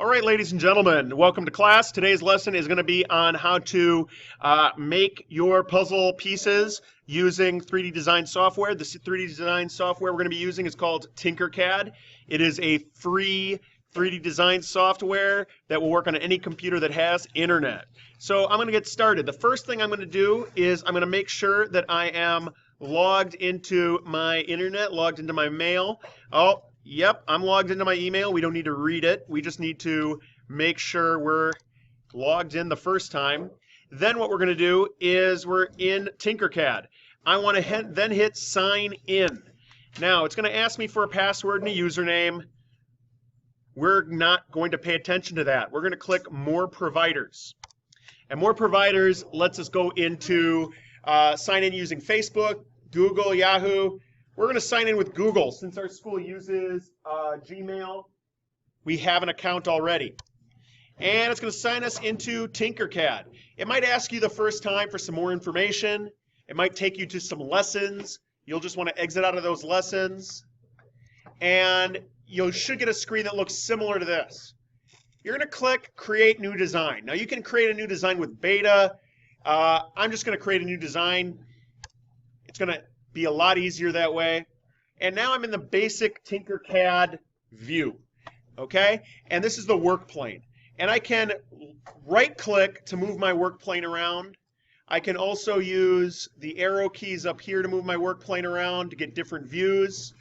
All right, ladies and gentlemen, welcome to class. Today's lesson is going to be on how to make your puzzle pieces using 3D design software. The 3D design software we're going to be using is called Tinkercad. It is a free 3D design software that will work on any computer that has internet. So I'm going to get started. The first thing I'm going to do is I'm going to make sure that I am logged into my internet, logged into my mail. Oh, yep, I'm logged into my email. We don't need to read it. We just need to make sure we're logged in the first time. Then what we're going to do is we're in Tinkercad. I want to then hit sign in. Now, it's going to ask me for a password and a username. We're not going to pay attention to that. We're going to click More Providers. And More Providers lets us go into sign in using Facebook, Google, Yahoo. We're going to sign in with Google. Since our school uses Gmail, we have an account already. And it's going to sign us into Tinkercad. It might ask you the first time for some more information. It might take you to some lessons. You'll just want to exit out of those lessons. And you should get a screen that looks similar to this. You're going to click Create New Design. Now you can create a new design with Beta. I'm just going to create a new design. It's going to be a lot easier that way. And now I'm in the basic Tinkercad view. Okay? And this is the work plane. And I can right click to move my work plane around. I can also use the arrow keys up here to move my work plane around to get different views.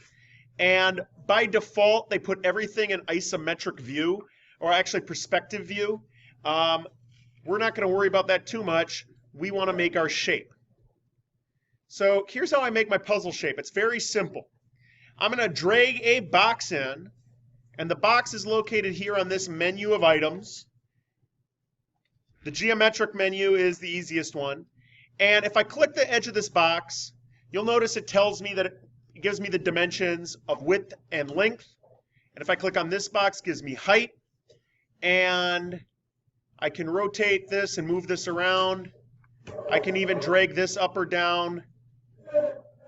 And by default, they put everything in isometric view, or actually perspective view. We're not going to worry about that too much. We want to make our shape. So here's how I make my puzzle shape. It's very simple. I'm going to drag a box in, and the box is located here on this menu of items. The geometric menu is the easiest one. And if I click the edge of this box, you'll notice it tells me that it gives me the dimensions of width and length. And if I click on this box, it gives me height. And I can rotate this and move this around. I can even drag this up or down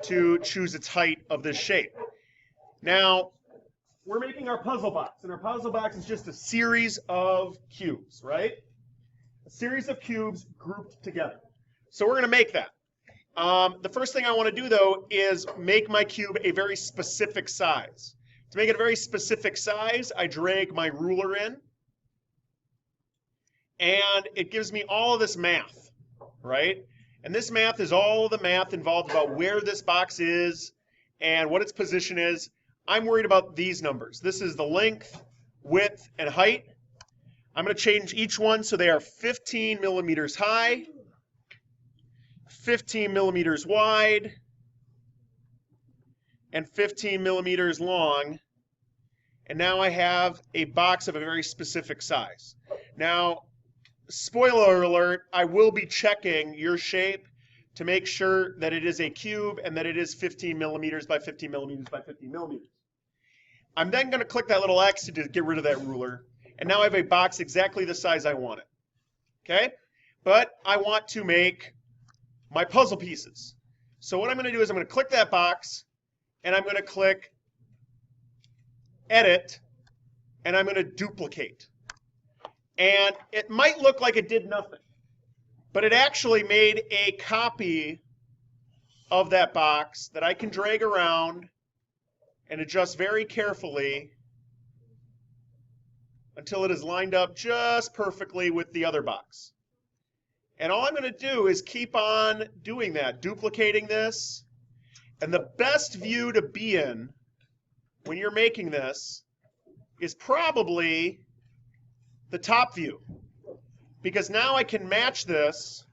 to choose its height of this shape. Now, we're making our puzzle box, and our puzzle box is just a series of cubes, right? A series of cubes grouped together. So we're going to make that. The first thing I want to do, though, is make my cube a very specific size. To make it a very specific size, I drag my ruler in, and it gives me all of this math, right? And this math is all the math involved about where this box is and what its position is. I'm worried about these numbers. This is the length, width, and height. I'm going to change each one so they are 15 millimeters high, 15 millimeters wide, and 15 millimeters long. And now I have a box of a very specific size. Now, spoiler alert, I will be checking your shape to make sure that it is a cube and that it is 15 millimeters by 15 millimeters by 15 millimeters. I'm then going to click that little X to get rid of that ruler. And now I have a box exactly the size I want it. Okay? But I want to make my puzzle pieces. So what I'm going to do is I'm going to click that box, and I'm going to click Edit, and I'm going to duplicate. And it might look like it did nothing, but it actually made a copy of that box that I can drag around and adjust very carefully until it is lined up just perfectly with the other box. And all I'm going to do is keep on doing that, duplicating this. And the best view to be in when you're making this is probably the top view, because now I can match this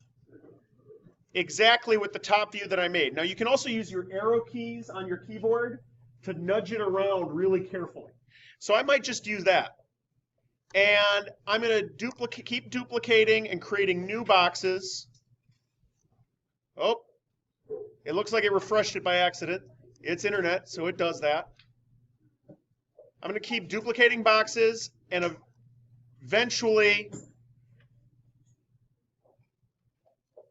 exactly with the top view that I made. Now you can also use your arrow keys on your keyboard to nudge it around really carefully. So I might just use that. And I'm going to keep duplicating and creating new boxes. Oh, it looks like it refreshed it by accident. It's internet, so it does that. I'm going to keep duplicating boxes, and eventually,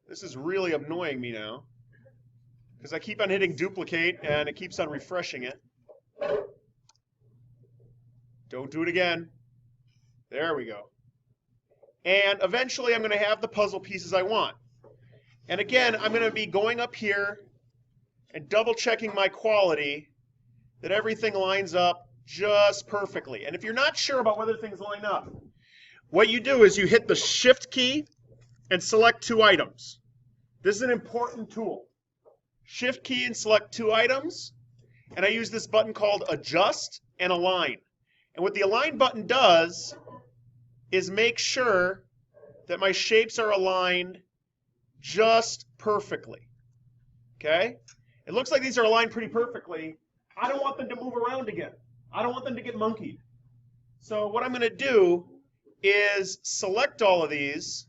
this is really annoying me now, because I keep on hitting duplicate, and it keeps on refreshing it. Don't do it again. There we go. And eventually I'm going to have the puzzle pieces I want. And again, I'm going to be going up here and double checking my quality that everything lines up just perfectly. And if you're not sure about whether things line up, what you do is you hit the Shift key and select 2 items. This is an important tool. Shift key and select 2 items. And I use this button called Adjust and Align. And what the Align button does is make sure that my shapes are aligned just perfectly. Okay? It looks like these are aligned pretty perfectly. I don't want them to move around again. I don't want them to get monkeyed. So what I'm going to do is select all of these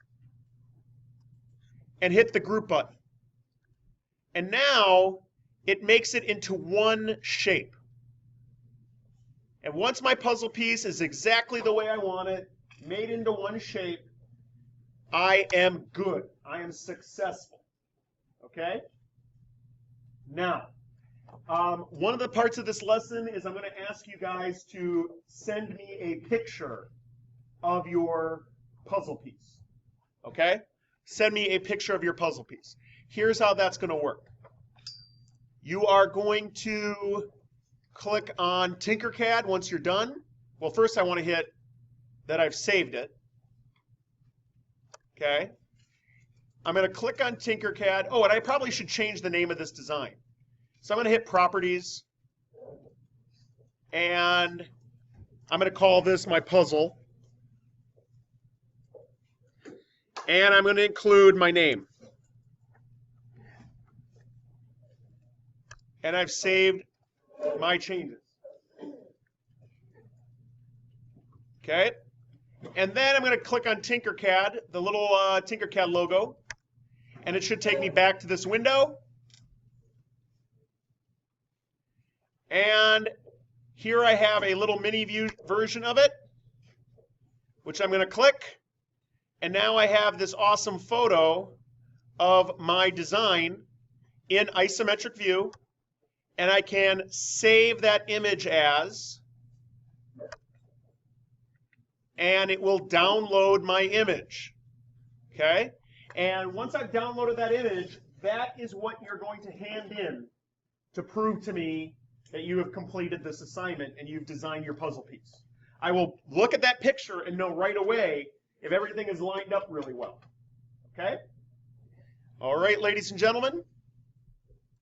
and hit the group button. And now it makes it into one shape. And once my puzzle piece is exactly the way I want it, made into one shape, I am good. I am successful. Okay? Now, one of the parts of this lesson is I'm going to ask you guys to send me a picture of your puzzle piece. Okay? Send me a picture of your puzzle piece. Here's how that's going to work. You are going to click on Tinkercad once you're done. Well, first I want to hit that I've saved it. Okay? I'm going to click on Tinkercad. Oh, and I probably should change the name of this design. So I'm going to hit Properties, and I'm going to call this my puzzle. And I'm going to include my name. And I've saved my changes. Okay? And then I'm going to click on Tinkercad, the little Tinkercad logo, and it should take me back to this window. And here I have a little mini view version of it, which I'm going to click. And now I have this awesome photo of my design in isometric view. And I can save that image as, and it will download my image. Okay? And once I've downloaded that image, that is what you're going to hand in to prove to me that you have completed this assignment and you've designed your puzzle piece. I will look at that picture and know right away if everything is lined up really well. Okay? All right, ladies and gentlemen,